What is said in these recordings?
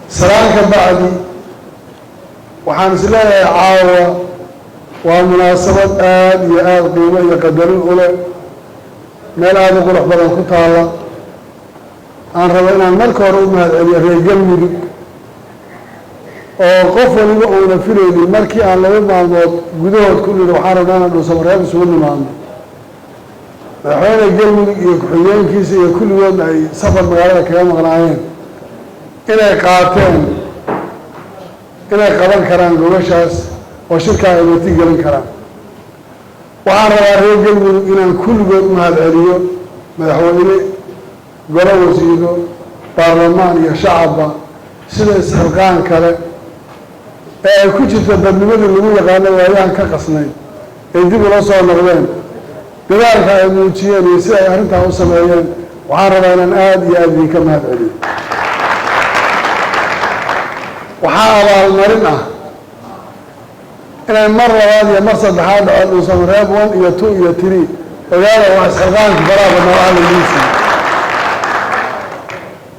سلامك بعدي وحان سلاحي عاوة ومناسبة آد يآد قيمة يقدرون أولى ميل آد قرح بدن كتالا aan rabo inaan marka hore u mahadceliyo reer galmudug oo qof waliba uuna filaynin markii aan laba maalmood gudahood ku nidhi waxaan rabnaa inaan dhuusamareeb isugu nimaadno madaxweyne galmudug iyo ku-xigeenkiisa iyo kulligoodna ay safar magaalada kaga maqnaayeen inay qaateen inay qaban karaan gobashaas oo shirkaa ay wati gelin karaan waxaan rabaa reer galmudug inaan kulligood u mahadceliyo madaxweyne golo wasiiro baarlamaan iyo shacabba sida isxilqaan kale ee ay ku jirto dadnimadii lagu yaqaano waayaan ka qasnayd ay dib ula soo noqdeen dadaalka ay muujiyeen iyo sida ay arrintaa u sameeyeen waxaan rabaa inaan aada iyo aada idinka mahadceliyo waxaa abaalmarin ah inay mar labaad iyo mar saddexaad dhaco dhuusamareeb 1 iyo 2 iyo 3 ogaada waa isxilqaanka faraha nooca lagiisa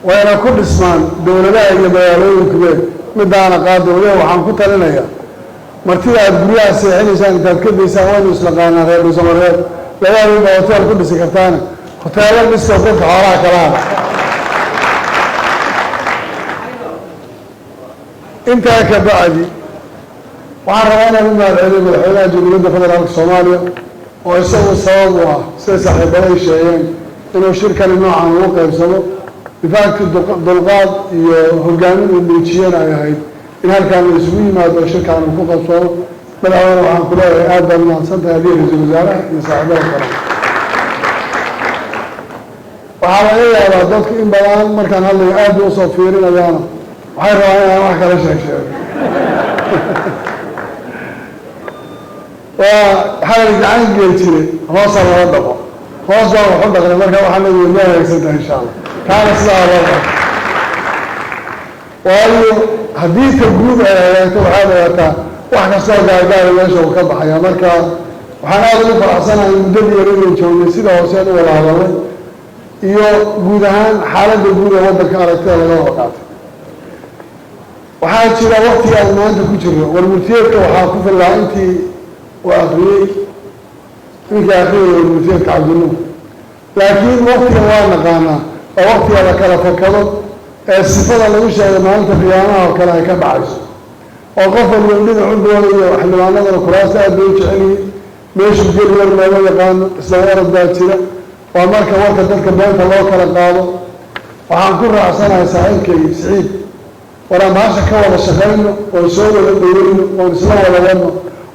wayna ku dhismaan dowladaha iyo magaalooyinkuba midaana qaadowle waxaan ku talinayaa martida aad guryaha seexinaysaan intaad ka daysaan waynu isla qaanaa reer dhuusamareeb labaarinba hoteel ku dhisi kartaana hoteelo dhistoo dadka xoolaha kalaada intaa ka bacdi waxaan rabaa inaan u mahadceliyo madaxweynaha jamhuuriyadda federaalka soomaaliya oo isagu sabab u ah siday saaxiibaday sheegeen inuu shirkani noocan ugu qaybsamo difaacti dulqaad iyo hogaamin uu muujiyana ay ahayd in halkaan la isugu yimaado shirkaan uu ku qabsoono madaxweyne waxaan ku leeyahay aad baan mahadsantahay adiga ra-iisul wasaaraha iyo saaxiibada kale waxaa laga yaabaa dadku in badan markaan hadlayo aad bay usoo fiirinayaana waxay rabaan inaan wax kala sheegsheego waa xalal gacan geel jiray hoosa laga dhaqo hoos baan waxu dhaqnay marka waxaa leeyahay ma hagaagsantahay insha allah kaana sidaa loo dhaqo waayo haddii ta guud ay hagaagto waxaad ogaataa wax kastoo gaargaara meesha uu ka baxaya marka waxaan aada ugu faraxsanahay muddadii yar inay joognay sida hooseen u wada hadalay iyo guud ahaan xaaladda guud ee waddanka aragtida laga wada qaatay waxaa jira waqtiga aan maanta ku jirno warmurtiyeedka waxaa ku fillaa intii uu akriyey ninkii akriyay warmurtiyeedka cabdinuur laakiin waqtiga waa naqaanaa oo waqtiga la kala fakado ee sifada lagu sheegay maalinta qiyaamaha oo kale ay ka dhacayso oo qof walba dhinacu dooda iyo xildhibaanadana kuraasta aad bay u jecelyihiin meeshuu geli war looga yaqaano isla warad baa jira waa marka warka dadka beenta loo kala qaado waxaan ku raacsanahay saaxiibkay siciid waraan bahasha ka wada shaqayno oo soo wada dhoweyno oon isla wada wadno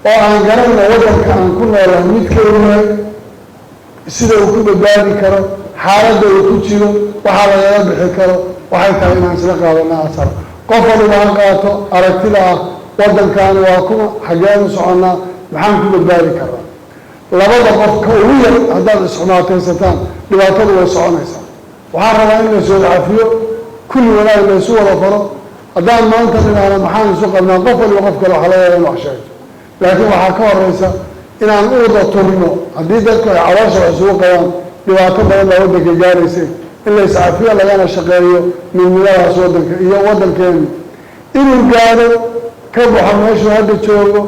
oo aan garanayno waddanka aan ku noolahay midkaynahay sida uu ku badbaadi karo xaaladda uu ku jiro waxaa lagaga bixi karo waxay tahay inaan isla qaadana asar qof waliba ha qaato aragtida ah waddankaani waa kuma xaggeen u soconnaa maxaan ku badbaadi karaa labada qof ka ugu yar haddaad isxumaataysataan dhibaatadu way soconaysaa waxaan rabaa in la soo cafiyo kulli wanaag la isu wada faro haddaan maanta nidhaahno maxaan isu qabnaa qof waliba qof kale waxaa laga yaaba in wax sheegto laakiin waxaa ka horeysa inaan uuda turno haddii dadku ay caloosha wax isugu qabaan dhibaato badan baa waddanka gaaraysa in la iscafiyo lagana shaqeeyo midnimadaas waddanka iyo waddankeenu inuu gaadho ka baxo meeshuu hadda joogo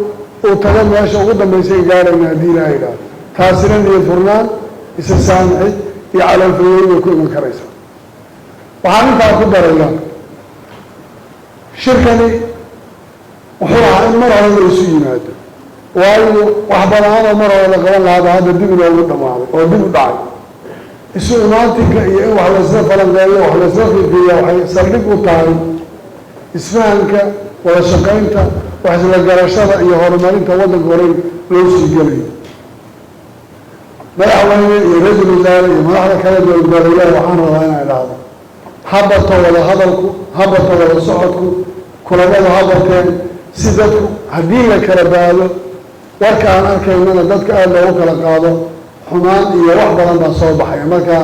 uu tago meesha ugu dambaysay gaarayna haddii ilaaha idhaahdo taasina niyad furnaan isa saamixid iyo caloolfayeyn bay ku iman karaysa waxaan intaa ku daraya shirkani wuxuu ahaa in mar hore la isu yimaado waayo wax banaanoo mar hore la qaban lahaaba hadda dib inoogu dhammaaday oo dib u dhacay isu imaatinka iyo in wax laysla falanqeeyo wax laysla fiifiiya waxay saldhig u tahay isfahanka wada shaqaynta wax isla garashada iyo horumarinta waddanka horey loo sii gelayo madaxweyne iyo ra-iisul wasaare iyo madaxda kale dowladgoboleedyada waxaan rabaa inay dhahdo habarto wada hadalku habarto wada socodku kulamadu habarteen si dadku haddii la kala baado warka aan arkaynana dadka aada loogu kala qaado xumaan iyo wax badan baa soo baxaya marka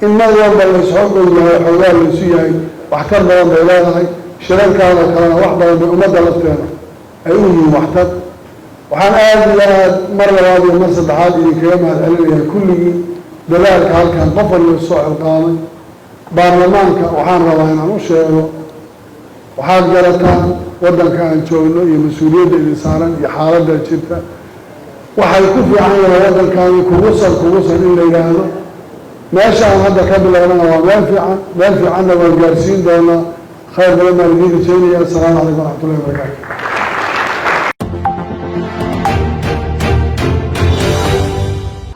in mar walba laysxoog dhow yahay xoogaa laysu yahay waxtar badan bay leedahay shirarkaada kalena wax badan bay ummadda lafteeda ay u yihiin waxtar waxaan aada iyo aad mar labaad iyo mar saddexaad idinkaga mahad celinaya kulligii dadaalka halkan qof walba soo xilqaamay baarlamaanka waxaan rabaa inaan u sheego waxaad garataan waddanka aan joogno iyo mas-uuliyadda idin saaran iyo xaaladda jirta waxay ku fiican yahay waddankaani kugusan in la yidhaahdo meesha aan hadda ka bilownana waa meel fiicanna waan gaarsiin doonaa khayr badan baan idiin rajaynaya. Assalaamu calaykum waraxmatullahi wabarakaatu.